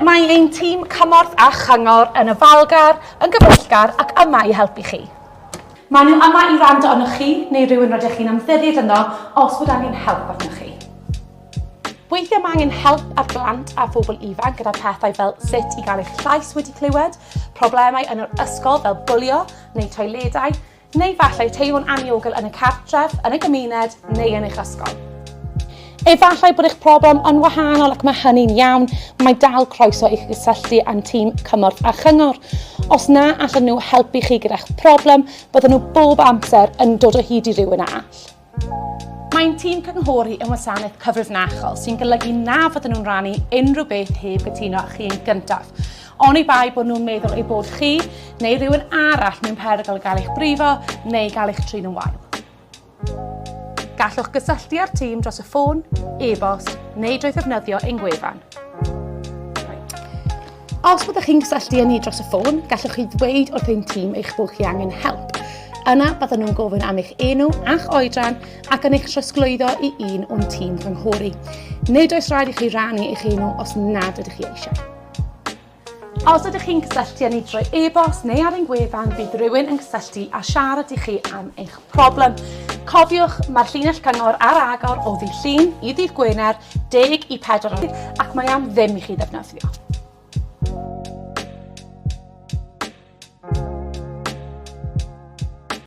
Mae ein tîm cymorth a chyngor yn ofalgar, yn gyfeillgar ac yma i helpu chi. Maen nhw yma i rando arnoch chi neu rhywun rydych chi'n ymddiried yno os bod angen help arnoch chi. Weithiau mae angen help ar blant a phobl ifanc gyda pethau fel sut i gael eich llais wedi clywed, problemau yn yr ysgol fel bwlio neu toiledau, neu falle teimlo'n aniogel yn y cartref, yn y gymuned neu yn eich ysgol. Efallai bod eich problem yn wahanol ac mae hynny'n iawn, mae dal croeso i'ch gysylltu â'n tîm cymorth a chyngor. Os na allan nhw helpu chi gyda'ch problem, bydden nhw bob amser yn dod o hyd i rywun all. Mae'n tîm cynghori yn wasanaeth cyfrifnachol sy'n golygu na fydden nhw'n rannu unrhyw beth heb gytuno chi yn gyntaf. Oni bai bod nhw'n meddwl eu bod chi neu rhywun arall mewn perygl gael eich brifo neu gael eich trin yn wael. Gallwch gysylltu â'r tîm dros y ffôn, e-bost neu drwy ddefnyddio ein gwefan. Os byddwch chi'n gysylltu â ni dros y ffôn, gallwch chi ddweud wrth ein tîm eich bod chi angen help. Yna bydden nhw'n gofyn am eich enw a'ch oedran ac yn eich trosglwyddo i un o'n tîm cynghori. Nid oes rhaid i chi rannu eich enw os nad ydych chi eisiau. Os ydych chi'n cysylltu â ni drwy e-bost neu ar ein gwefan, bydd rhywun yn cysylltu a siarad i chi am eich problem. Cofiwch, mae'r llinell cyngor ar agor o ddydd Llun i ddydd Gwener 10 i 4 ac mae am ddim i chi ddefnyddio.